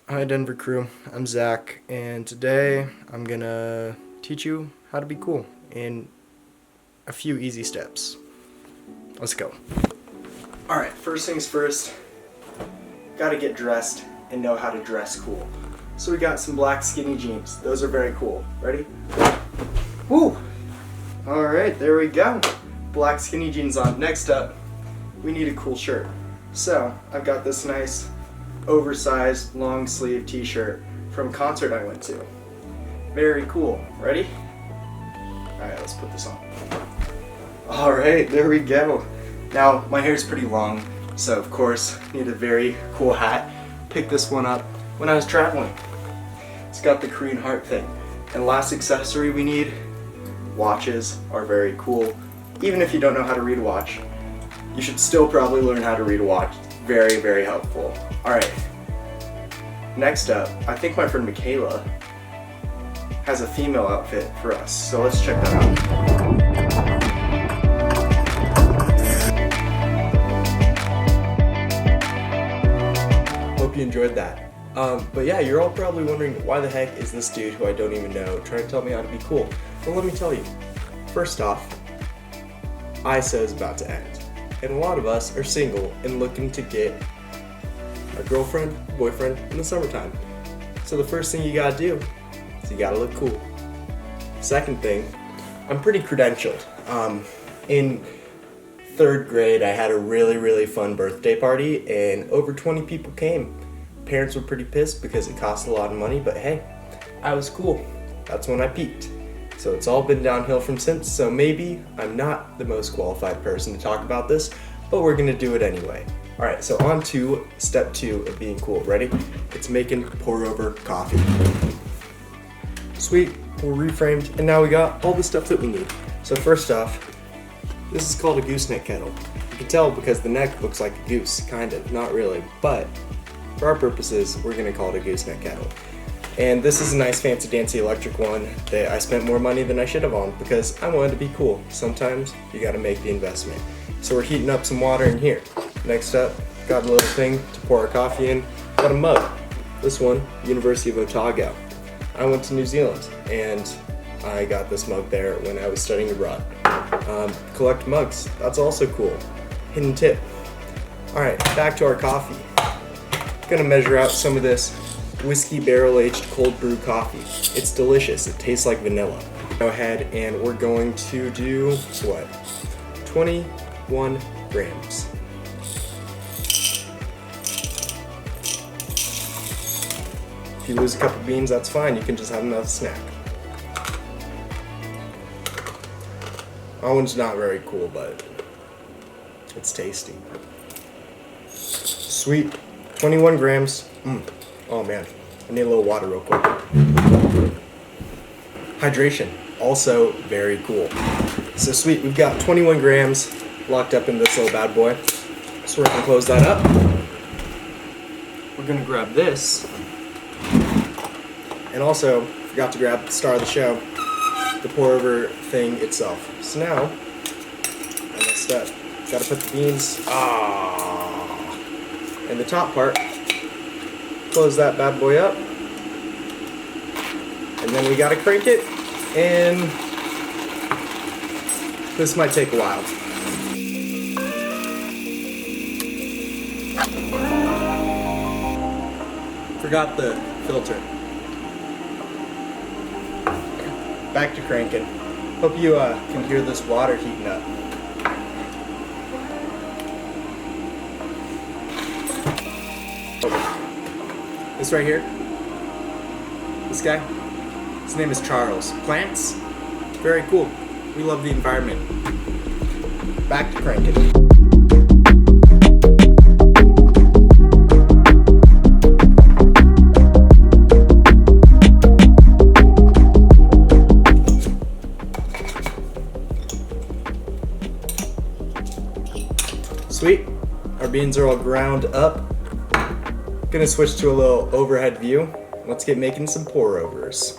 Hi Denver Crew, I'm Zach, and today I'm gonna teach you how to be cool in a few easy steps. Let's go. Alright, first things first, gotta get dressed and know how to dress cool. So we got some black skinny jeans, those are very cool. Ready? Woo! Alright, there we go. Black skinny jeans on. Next up, we need a cool shirt. So, I've got this nice oversized long sleeve t-shirt from a concert I went to. Very cool. Ready? Alright, let's put this on. Alright, there we go. Now, my hair's pretty long, so of course, need a very cool hat. Picked this one up when I was traveling. It's got the Korean heart thing. And last accessory we need, watches are very cool. Even if you don't know how to read a watch, you should still probably learn how to read a watch. It's very, very helpful. Alright, next up, I think my friend Michaela has a female outfit for us, so let's check that out. Hope you enjoyed that. But yeah, you're all probably wondering, why the heck is this dude who I don't even know trying to tell me how to be cool? Well, let me tell you. First off, ISO is about to end, and a lot of us are single and looking to get a girlfriend, boyfriend in the summertime. So the first thing you gotta do is you gotta look cool. Second thing, I'm pretty credentialed. In 3rd grade, I had a really fun birthday party and over 20 people came. Parents were pretty pissed because it cost a lot of money, but hey, I was cool. That's when I peaked. So it's all been downhill from since, so maybe I'm not the most qualified person to talk about this, but we're gonna do it anyway. Alright, so on to step 2 of being cool. Ready? It's making pour-over coffee. Sweet, we're reframed, and now we got all the stuff that we need. So first off, this is called a gooseneck kettle. You can tell because the neck looks like a goose, kind of, not really, but for our purposes, we're gonna call it a gooseneck kettle. And this is a nice fancy dancy electric one that I spent more money than I should have on because I wanted to be cool. Sometimes you gotta make the investment. So we're heating up some water in here. Next up, got a little thing to pour our coffee in. Got a mug. This one, University of Otago. I went to New Zealand and I got this mug there when I was studying abroad. Collect mugs, that's also cool. Hidden tip. Alright, back to our coffee. Gonna measure out some of this whiskey barrel-aged cold brew coffee. It's delicious, it tastes like vanilla. Go ahead and we're going to do, what? 21 grams. If you lose a couple beans, that's fine. You can just have another snack. That one's not very cool, but it's tasty. Sweet. 21 grams. Oh man, I need a little water real quick. Hydration. Also very cool. So sweet, we've got 21 grams locked up in this little bad boy. So we're gonna close that up. We're gonna grab this. And also, forgot to grab the star of the show, the pour over thing itself. So now, I messed up. Gotta put the beans, in the top part. Close that bad boy up. And then we gotta crank it, and this might take a while. Forgot the filter. Back to cranking. Hope you can hear this water heating up. This right here, this guy, his name is Charles. Plants, very cool. We love the environment. Back to cranking. Sweet, our beans are all ground up. Gonna switch to a little overhead view. Let's get making some pour overs.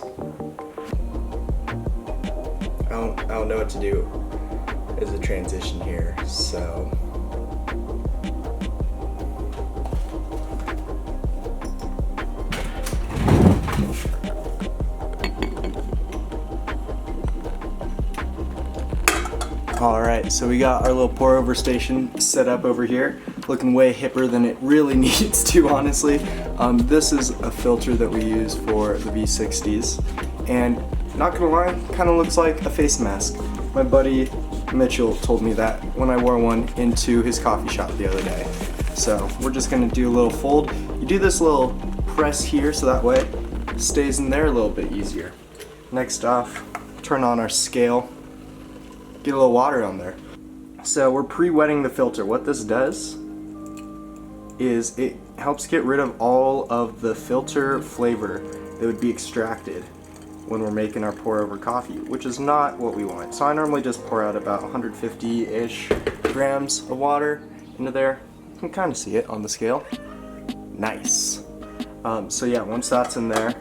I don't know what to do as a transition here, so Alright, so we got our little pour over station set up over here, looking way hipper than it really needs to, honestly. This is a filter that we use for the V60s, and not gonna lie, kind of looks like a face mask. My buddy Mitchell told me that when I wore one into his coffee shop the other day. So we're just gonna do a little fold. You do this little press here so that way it stays in there a little bit easier. Next off, turn on our scale. Get a little water on there. So we're pre-wetting the filter. What this does is it helps get rid of all of the filter flavor that would be extracted when we're making our pour over coffee, which is not what we want. So I normally just pour out about 150-ish grams of water into there. You can kind of see it on the scale. Nice. So yeah, once that's in there,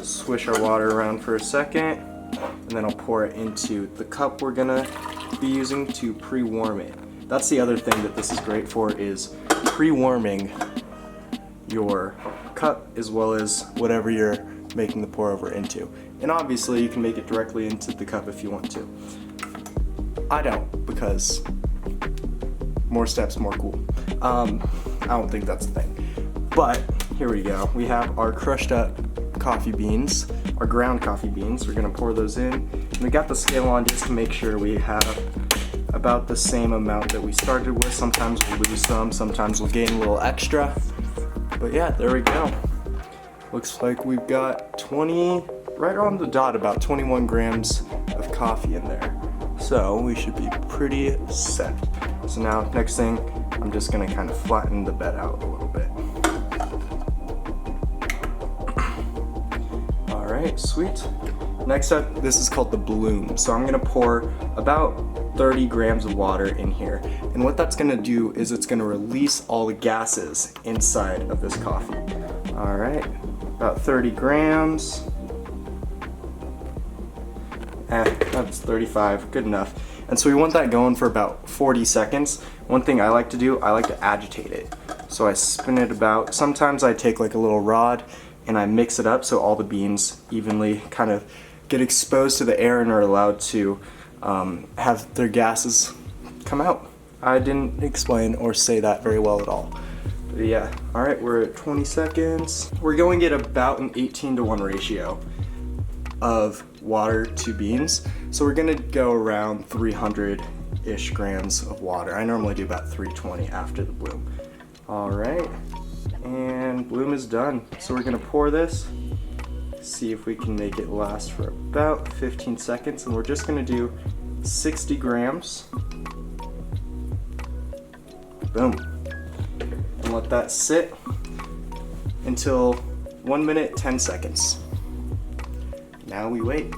swish our water around for a second, and then I'll pour it into the cup we're gonna be using to pre-warm it. That's the other thing that this is great for, is pre-warming your cup as well as whatever you're making the pour over into. And obviously you can make it directly into the cup if you want to. I don't, because more steps, more cool. I don't think that's the thing. But here we go. We have our crushed up coffee beans, our ground coffee beans. We're gonna pour those in. And we got the scale on just to make sure we have about the same amount that we started with. Sometimes we'll lose some, sometimes we'll gain a little extra. But yeah, there we go. Looks like we've got 20, right on the dot, about 21 grams of coffee in there. So we should be pretty set. So now, next thing, I'm just gonna kind of flatten the bed out a little bit. All right, sweet. Next up, this is called the bloom. So I'm gonna pour about 30 grams of water in here. And what that's gonna do is it's gonna release all the gases inside of this coffee. All right, about 30 grams. That's 35, good enough. And so we want that going for about 40 seconds. One thing I like to do, I like to agitate it. So I spin it about, sometimes I take like a little rod and I mix it up so all the beans evenly kind of get exposed to the air and are allowed to have their gases come out. I didn't explain or say that very well at all. But yeah, all right, we're at 20 seconds. We're going to get about an 18-to-1 ratio of water to beans. So we're gonna go around 300-ish grams of water. I normally do about 320 after the bloom. All right, and bloom is done. So we're gonna pour this, see if we can make it last for about 15 seconds. And we're just gonna do 60 grams. Boom. And let that sit until 1 minute, 10 seconds. Now we wait.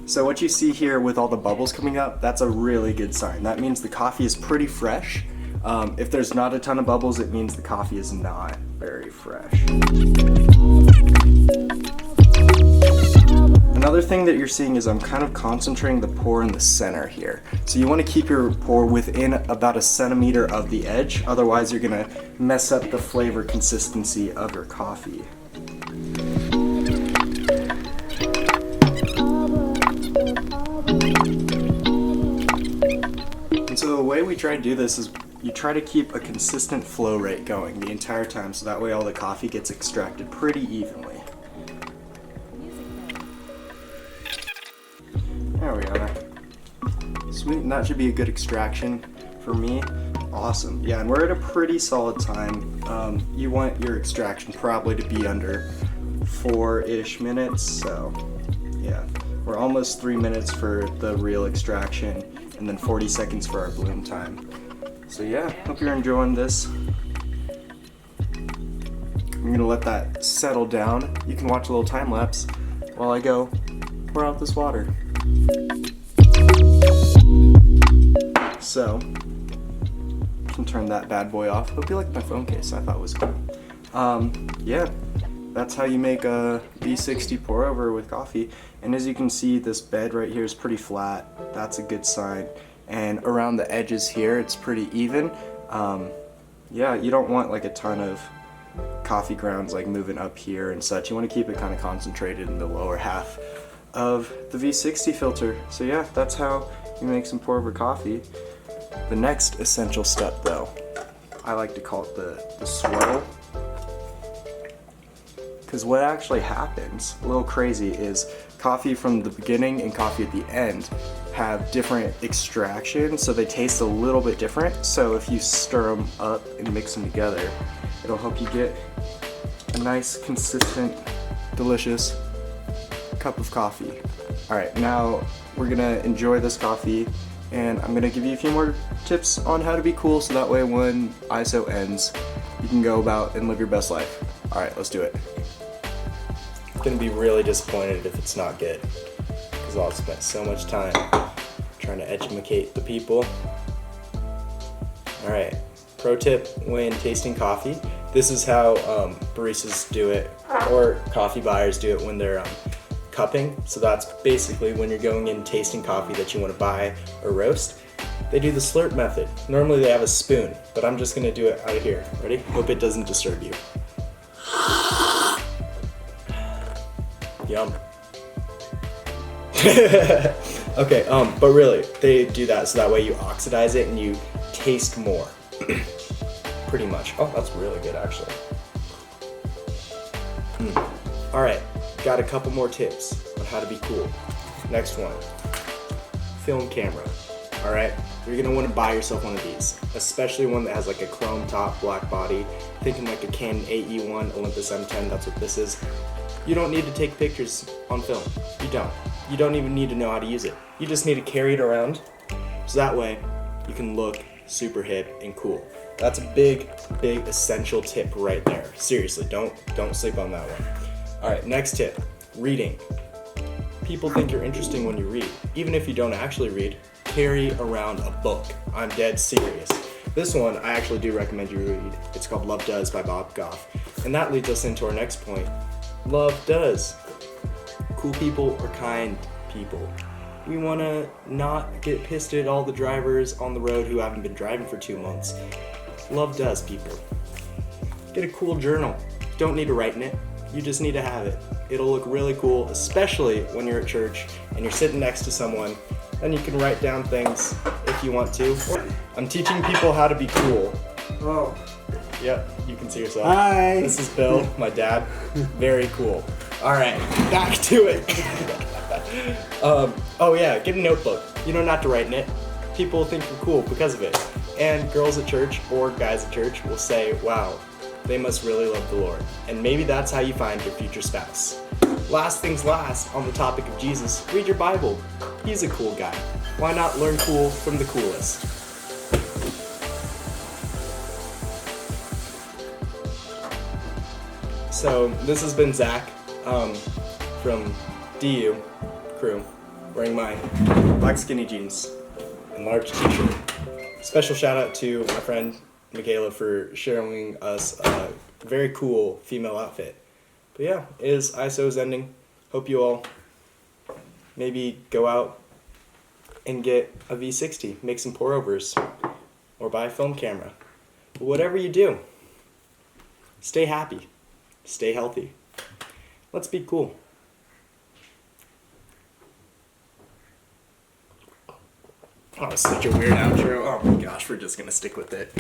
So what you see here with all the bubbles coming up, that's a really good sign. That means the coffee is pretty fresh. If there's not a ton of bubbles, it means the coffee is not very fresh. Another thing that you're seeing is I'm kind of concentrating the pour in the center here. So you want to keep your pour within about a centimeter of the edge, otherwise you're gonna mess up the flavor consistency of your coffee. So the way we try to do this is you try to keep a consistent flow rate going the entire time, so that way all the coffee gets extracted pretty evenly. There we are. Sweet, and that should be a good extraction for me. Awesome. Yeah, and we're at a pretty solid time. You want your extraction probably to be under 4-ish minutes, so yeah. We're almost 3 minutes for the real extraction, and then 40 seconds for our bloom time. So yeah, hope you're enjoying this. I'm gonna let that settle down. You can watch a little time lapse while I go pour out this water. So, I can turn that bad boy off. Hope you like my phone case, I thought it was cool. Yeah, that's how you make a V60 pour over with coffee. And as you can see, this bed right here is pretty flat. That's a good sign. And around the edges here, it's pretty even. Yeah, you don't want like a ton of coffee grounds like moving up here and such. You want to keep it kind of concentrated in the lower half of the V60 filter. So yeah, that's how you make some pour over coffee. The next essential step though, I like to call it the swirl. Because what actually happens, a little crazy, is coffee from the beginning and coffee at the end have different extractions, so they taste a little bit different. So if you stir them up and mix them together, it'll help you get a nice, consistent, delicious cup of coffee. All right, now we're gonna enjoy this coffee, and I'm gonna give you a few more tips on how to be cool, so that way when ISO ends, you can go about and live your best life. All right, let's do it. I'm gonna be really disappointed if it's not good, because I've spent so much time trying to educate the people. All right, pro tip when tasting coffee. This is how baristas do it, or coffee buyers do it when they're cupping. So that's basically when you're going in tasting coffee that you want to buy or roast. They do the slurp method. Normally they have a spoon, but I'm just gonna do it out of here. Ready? Hope it doesn't disturb you. Yum. Okay, but really, they do that so that way you oxidize it and you taste more. Pretty much. Oh, that's really good actually. All right, got a couple more tips on how to be cool. Next one, film camera. All right, you're gonna want to buy yourself one of these, especially one that has like a chrome top, black body. Thinking like a Canon AE1 Olympus M10, that's what this is. You don't need to take pictures on film. You don't. You don't even need to know how to use it. You just need to carry it around, so that way you can look super hip and cool. That's a big, big essential tip right there. Seriously, don't sleep on that one. All right, next tip, reading. People think you're interesting when you read. Even if you don't actually read, carry around a book. I'm dead serious. This one I actually do recommend you read. It's called Love Does by Bob Goff. And that leads us into our next point. Love does. Cool people are kind people. We want to not get pissed at all the drivers on the road who haven't been driving for 2 months. Love does, people. Get a cool journal. Don't need to write in it. You just need to have it. It'll look really cool, especially when you're at church and you're sitting next to someone, and you can write down things if you want to. I'm teaching people how to be cool. Oh. Yep, you can see yourself. Hi. This is Bill, my dad. Very cool. All right, back to it. Oh yeah, get a notebook. You don't have to write in it. People think you're cool because of it. And girls at church or guys at church will say, wow, they must really love the Lord. And maybe that's how you find your future spouse. Last things last, on the topic of Jesus, read your Bible. He's a cool guy. Why not learn cool from the coolest? So this has been Zach from DU Crew, wearing my black skinny jeans and large t-shirt. Special shout out to my friend Michaela for showing us a very cool female outfit. But yeah, ISO's ending. Hope you all maybe go out and get a V60, make some pour overs, or buy a film camera. But whatever you do, stay happy. Stay healthy. Let's be cool. Oh, such a weird outro. Oh my gosh, we're just gonna stick with it.